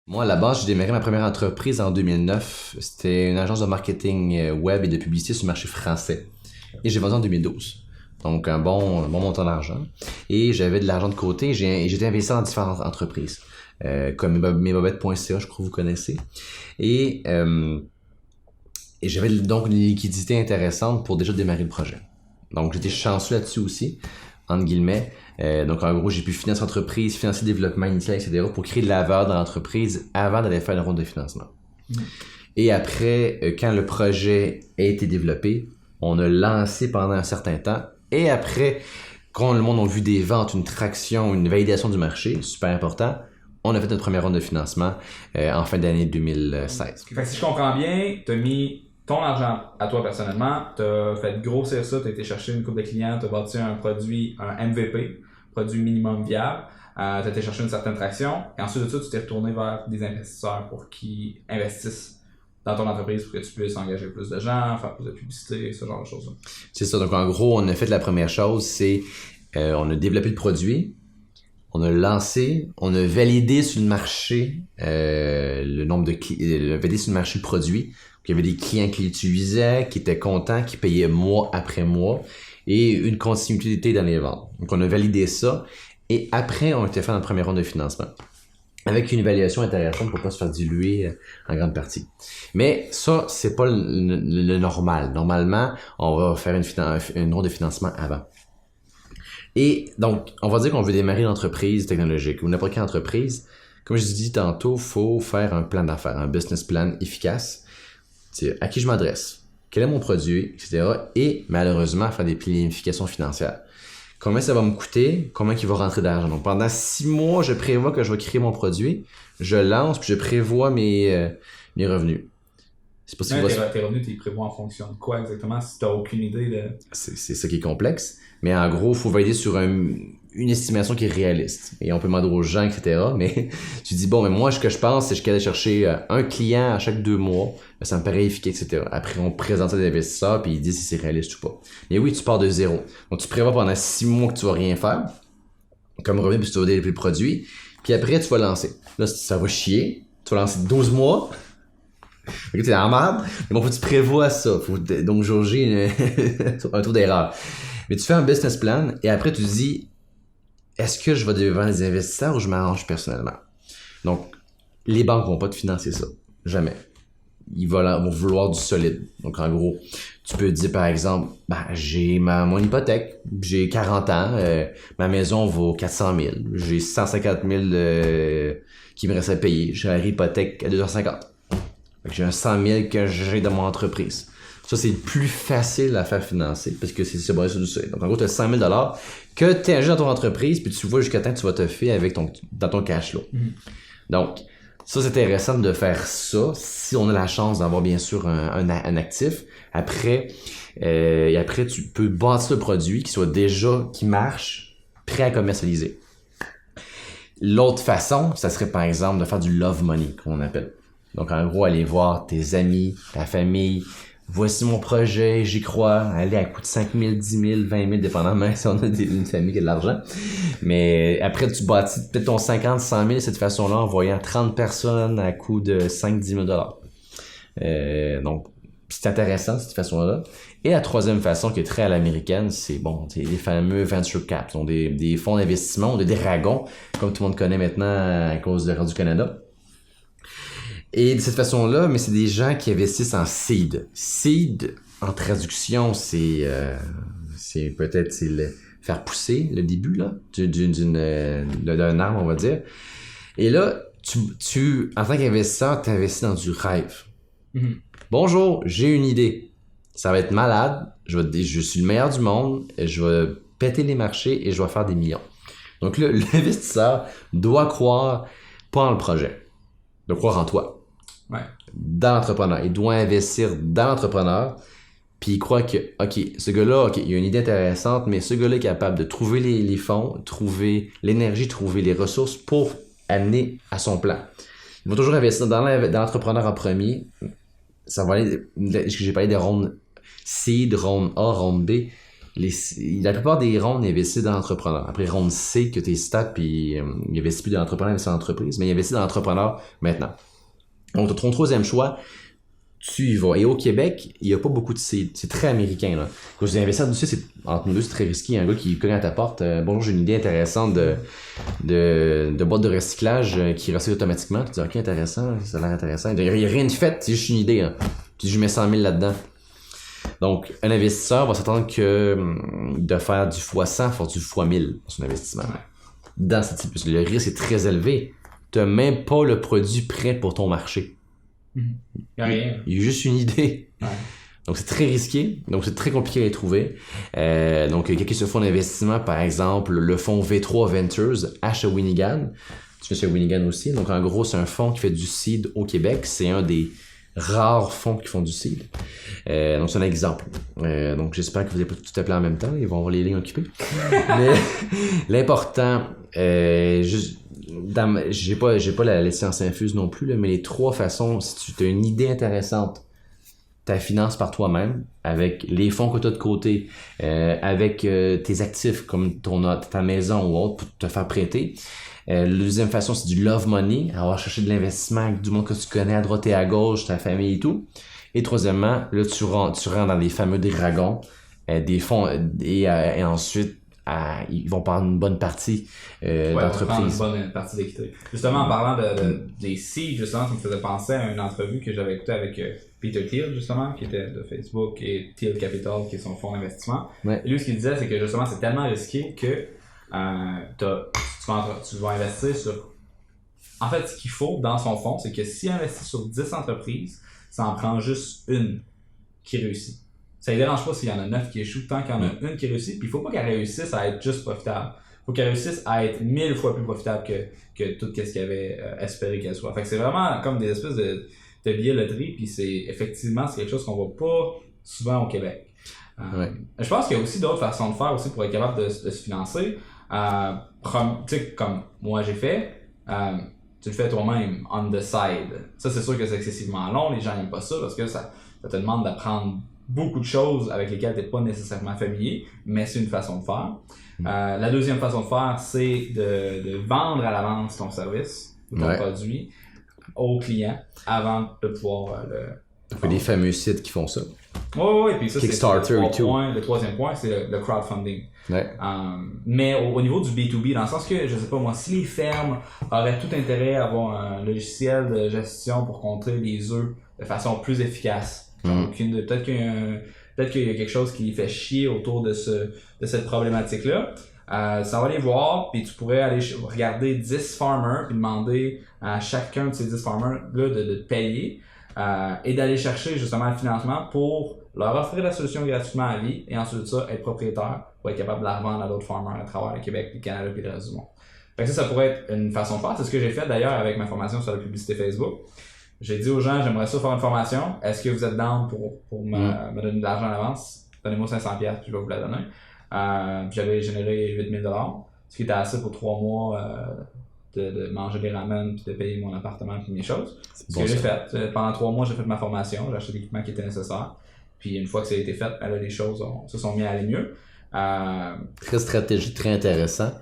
Moi, à la base, j'ai démarré ma première entreprise en 2009. C'était une agence de marketing web et de publicité sur le marché français. Et j'ai vendu en 2012. Donc, un bon montant d'argent. Et j'avais de l'argent de côté et j'étais investi dans différentes entreprises. Comme mesbobettes.ca, je crois que vous connaissez. Et, euh, et j'avais donc une liquidité intéressante pour déjà démarrer le projet. Donc, j'étais chanceux là-dessus aussi, entre guillemets. Donc, en gros, j'ai pu financer l'entreprise, financer le développement initial, etc. pour créer de la valeur dans l'entreprise avant d'aller faire une ronde de financement. Mm. Et après, quand le projet a été développé, on a lancé pendant un certain temps. Et après, quand le monde a vu des ventes, une traction, une validation du marché, super important, on a fait notre première ronde de financement en fin d'année 2016. Fait que si je comprends bien, tu as mis ton argent à toi personnellement, tu as fait grossir ça, tu as été chercher une couple de clients, tu as bâti un produit, un MVP, produit minimum viable, tu as été chercher une certaine traction, et ensuite de ça, tu t'es retourné vers des investisseurs pour qu'ils investissent dans ton entreprise pour que tu puisses engager plus de gens, faire plus de publicité, ce genre de choses-là. C'est ça, donc en gros, on a fait la première chose, c'est on a développé le produit, on a lancé, on a validé sur le marché le nombre de validé sur le marché le produit. Il y avait des clients qui l'utilisaient, qui étaient contents, qui payaient mois après mois et une continuité dans les ventes. Donc on a validé ça et après on a été fait notre première ronde de financement avec une évaluation intéressante pour pas se faire diluer en grande partie. Mais ça, c'est pas le normal. Normalement, on va faire une ronde de financement avant. Et donc, on va dire qu'on veut démarrer une entreprise technologique ou n'importe quelle entreprise. Comme je dis tantôt, il faut faire un plan d'affaires, un business plan efficace. C'est à qui je m'adresse, quel est mon produit, etc. Et malheureusement, faire des planifications financières. Combien ça va me coûter, combien il va rentrer d'argent. Donc, pendant 6 mois, je prévois que je vais créer mon produit, je lance, puis je prévois mes revenus. C'est possible. Tes revenus, tu les prévois en fonction de quoi exactement, si tu n'as aucune idée de... C'est ça qui est complexe. Mais en gros, il faut valider sur une estimation qui est réaliste. Et on peut demander aux gens, etc. Mais tu dis, bon, mais moi, ce que je pense, c'est que je suis allé chercher un client à chaque 2 mois. Ça me paraît efficace, etc. Après, on présente ça à l'investisseur, puis ils disent si c'est réaliste ou pas. Mais oui, tu pars de zéro. Donc, tu prévois pendant 6 mois que tu vas rien faire, comme revenu, puis tu vas développer le produit. Puis après, tu vas lancer. Là, ça va chier. Tu vas lancer 12 mois. Ok, t'es en merde. Mais bon, faut que tu prévois ça. Faut donc jauger un taux d'erreur. Mais tu fais un business plan et après tu te dis, est-ce que je vais devant les investisseurs ou je m'arrange personnellement? Donc, les banques vont pas te financer ça. Jamais. Ils vont vouloir du solide. Donc, en gros, tu peux dire, par exemple, j'ai mon hypothèque, j'ai 40 ans, ma maison vaut 400 000, j'ai 150 000 qui me reste à payer, j'ai une hypothèque à 250. J'ai un 100 000 que j'ai dans mon entreprise. Ça, c'est le plus facile à faire financer parce que c'est basé sur du seuil. Donc, en gros, tu as 100 000 que tu as dans ton entreprise puis tu vois jusqu'à temps que tu vas te faire dans ton cash flow. Mm-hmm. Donc, ça, c'est intéressant de faire ça si on a la chance d'avoir, bien sûr, un actif. Après, tu peux bâtir le produit qui marche, prêt à commercialiser. L'autre façon, ça serait, par exemple, de faire du love money, comme on appelle. Donc, en gros, aller voir tes amis, ta famille. Voici mon projet, j'y crois. Allez, à coût de 5 000, 10 000, 20 000, dépendamment si on a une famille qui a de l'argent. Mais après, tu bâtis peut-être ton 50, 100 000 de cette façon-là en voyant 30 personnes à coût de 5, 10 000 donc, c'est intéressant, cette façon-là. Et la troisième façon, qui est très à l'américaine, c'est les fameux venture caps. Donc, des fonds d'investissement, des dragons, comme tout le monde connaît maintenant à cause de Radio-Canada. Et de cette façon-là, mais c'est des gens qui investissent en seed. Seed, en traduction, c'est peut-être faire pousser le début là d'un arbre, on va dire. Et là, tu en tant qu'investisseur, tu investis dans du rêve. Mm-hmm. Bonjour, j'ai une idée. Ça va être malade. Je suis le meilleur du monde. Je vais péter les marchés et je vais faire des millions. Donc là, l'investisseur doit croire pas en le projet. De croire en toi. Ouais. Dans l'entrepreneur. Il doit investir dans l'entrepreneur. Puis il croit que, OK, ce gars-là, OK, il a une idée intéressante, mais ce gars-là est capable de trouver les fonds, trouver l'énergie, trouver les ressources pour amener à son plan. Il va toujours investir dans l'entrepreneur en premier. Ça va aller, j'ai parlé des rondes C, de ronde A, ronde B. la plupart des rondes investissent dans l'entrepreneur. Après, ronde sait que t'es stats, puis il investit plus dans l'entrepreneur, il investit dans l'entreprise, mais il investit dans l'entrepreneur maintenant. Donc, ton troisième choix, tu y vas. Et au Québec, il n'y a pas beaucoup de seed. C'est très américain, là. Quand je dis investisseur du seed, entre nous deux, c'est très risqué. Il y a un gars qui cogne à ta porte. Bonjour, j'ai une idée intéressante de boîte de recyclage qui recycle automatiquement. Tu dis, ok, intéressant, ça a l'air intéressant. Il n'y a rien de fait, c'est juste une idée, hein. Puis je mets 100 000 là-dedans. Donc, un investisseur va s'attendre que de faire du x100, faire du x1000 pour son investissement. Dans ce type, parce que le risque est très élevé. Tu n'as même pas le produit prêt pour ton marché. Il y a rien. Il y a juste une idée. Ouais. Donc, c'est très risqué. Donc, c'est très compliqué à les trouver. Donc, quelqu'un qui se fonds d'investissement, par exemple, le fonds V3 Ventures à Shawinigan. Tu fais Shawinigan aussi. Donc, en gros, c'est un fonds qui fait du seed au Québec. C'est un des rares fonds qui font du seed. Donc, c'est un exemple. Donc, j'espère que vous n'avez pas tout appelé en même temps. Ils vont avoir les lignes occupées. Mais l'important, j'ai pas la science infuse non plus, là, mais les trois façons, si tu as une idée intéressante, ta finance par toi-même, avec les fonds que tu as de côté, avec tes actifs comme ta maison ou autre pour te faire prêter. La deuxième façon, c'est du love money, avoir cherché de l'investissement avec du monde que tu connais à droite et à gauche, ta famille et tout. Et troisièmement, là, tu rentres dans les fameux dragons, des fonds, et ensuite, ils vont prendre une bonne partie d'entreprise. Une bonne partie d'équité. Justement, en parlant des seeds, justement, ça me faisait penser à une entrevue que j'avais écoutée avec Peter Thiel, justement, qui était de Facebook, et Thiel Capital, qui est son fonds d'investissement. Ouais. Et lui, ce qu'il disait, c'est que justement, c'est tellement risqué que tu vas investir sur... En fait, ce qu'il faut dans son fonds, c'est que s'il investit sur 10 entreprises, ça en prend juste une qui réussit. Ça ne dérange pas s'il y en a 9 qui échouent, tant qu'il y en a une qui réussit. Puis il ne faut pas qu'elle réussisse à être juste profitable. Il faut qu'elle réussisse à être 1000 fois plus profitable que tout ce qu'il avait espéré qu'elle soit. Fait que c'est vraiment comme des espèces de billets loterie. Puis c'est quelque chose qu'on voit pas souvent au Québec. Je pense qu'il y a aussi d'autres façons de faire aussi pour être capable de se financer. Tu sais, comme moi j'ai fait, tu le fais toi-même on the side. Ça, c'est sûr que c'est excessivement long. Les gens n'aiment pas ça parce que ça te demande d'apprendre beaucoup de choses avec lesquelles tu n'es pas nécessairement familier, mais c'est une façon de faire. La deuxième façon de faire, c'est de vendre à l'avance ton service ou ton produit au client avant de pouvoir Il y a des fameux sites qui font ça. Oui, puis ça, Kickstarter et tout. Le troisième point, c'est le crowdfunding. Ouais. Mais au niveau du B2B, dans le sens que, je sais pas moi, si les fermes auraient tout intérêt à avoir un logiciel de gestion pour compter les œufs de façon plus efficace, peut-être qu'il y a quelque chose qui fait chier autour de cette problématique-là. Ça va aller voir, puis tu pourrais aller regarder 10 farmers, puis demander à chacun de ces 10 farmers-là de te payer, et d'aller chercher justement le financement pour leur offrir la solution gratuitement à vie, et ensuite de ça, être propriétaire pour être capable de la revendre à d'autres farmers à travers le Québec, le Canada et le reste du monde. Fait que ça pourrait être une façon de faire. C'est ce que j'ai fait d'ailleurs avec ma formation sur la publicité Facebook. J'ai dit aux gens, j'aimerais ça faire une formation. Est-ce que vous êtes down pour me donner de l'argent à l'avance? Donnez-moi 500$, puis je vais vous la donner. J'avais généré 8 000$, ce qui était assez pour 3 mois de manger des ramen, puis de payer mon appartement, puis mes choses. Ce que j'ai fait. Pendant 3 mois, j'ai fait ma formation, j'ai acheté l'équipement qui était nécessaire. Puis une fois que ça a été fait, là, les choses se sont mises à aller mieux. Très stratégique, très intéressant.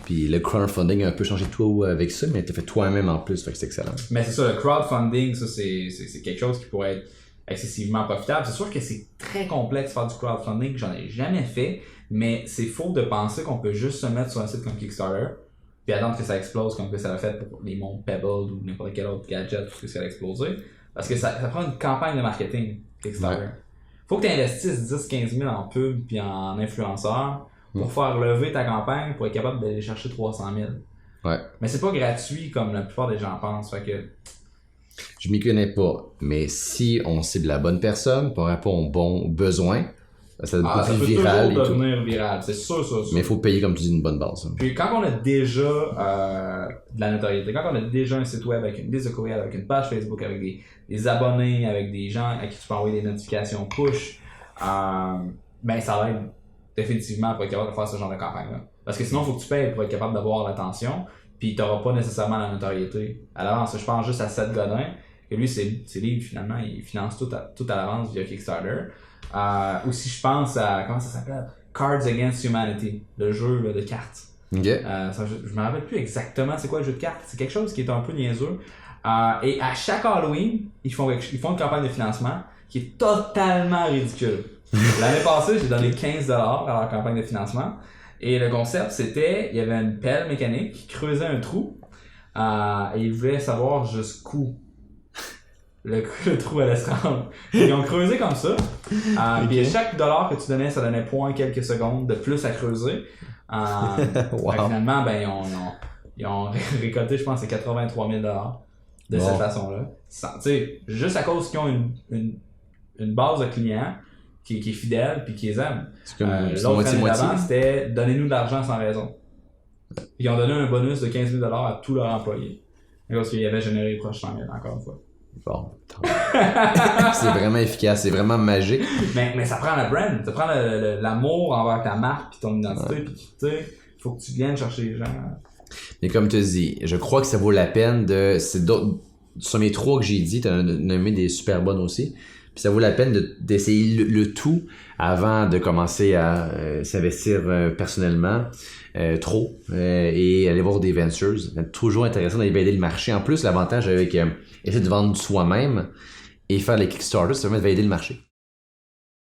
Puis le crowdfunding a un peu changé tout avec ça, mais tu fait toi-même en plus, fait que c'est excellent. Mais c'est ça, le crowdfunding, ça c'est quelque chose qui pourrait être excessivement profitable. C'est sûr que c'est très complexe de faire du crowdfunding, j'en ai jamais fait, mais c'est faux de penser qu'on peut juste se mettre sur un site comme Kickstarter, puis attendre que ça explose comme que ça l'a fait pour les montres Pebble ou n'importe quel autre gadget pour que ça a explosé. Parce que ça prend une campagne de marketing, Kickstarter. Faut que tu investisses 10-15 000 en pub puis en influenceurs pour faire lever ta campagne pour être capable d'aller chercher 300 000. Ouais. Mais c'est pas gratuit comme la plupart des gens pensent. Fait que... Je m'y connais pas, mais si on cible la bonne personne pour répondre aux bons besoins, ça devient plus viral et tout. Devenir viral, c'est sûr. Mais il faut payer, comme tu dis, une bonne base. Puis quand on a déjà de la notoriété, quand on a déjà un site web avec une liste de courriel, avec une page Facebook, avec des abonnés, avec des gens à qui tu peux envoyer des notifications push, ben ça va être définitivement pour être capable de faire ce genre de campagne-là. Parce que sinon, il faut que tu payes pour être capable d'avoir l'attention, puis tu n'auras pas nécessairement la notoriété à l'avance. Je pense juste à Seth Godin, que lui, c'est libre finalement, il finance tout à l'avance via Kickstarter. Aussi, je pense à, comment ça s'appelle? Cards Against Humanity, le jeu là, de cartes. Ok. Je me rappelle plus exactement c'est quoi le jeu de cartes. C'est quelque chose qui est un peu niaiseux. Et à chaque Halloween, ils font une campagne de financement qui est totalement ridicule. L'année passée, j'ai donné 15$ à leur campagne de financement. Et le concept, c'était, il y avait une pelle mécanique qui creusait un trou. Et ils voulaient savoir jusqu'où le trou allait se rendre. Ils ont creusé comme ça. Puis chaque dollar que tu donnais, ça donnait point quelques secondes de plus à creuser. Wow. Finalement, ben, ils ont récolté, je pense, c'est 83 000$ de cette façon-là. Tu sais, juste à cause qu'ils ont une base de clients qui est fidèle puis qui les aime. C'est comme l'autre année d'avant, c'était donnez-nous de l'argent sans raison. Ils ont donné un bonus de 15 000$ à tous leurs employés. Parce qu'ils avaient généré les proches 100 000, encore une fois. Bon. C'est vraiment efficace, c'est vraiment magique. Mais ça prend la brand, ça prend l'amour envers ta marque puis ton identité, puis tu sais, faut que tu viennes chercher les gens. Mais comme tu dis, je crois que ça vaut la peine de... Sur mes 3 que j'ai dit, tu as nommé des super bonnes aussi. Puis ça vaut la peine d'essayer le tout avant de commencer à s'investir personnellement trop et aller voir des ventures. C'est toujours intéressant d'aller valider le marché. En plus, l'avantage avec essayer de vendre soi-même et faire les Kickstarter, ça permet de valider le marché.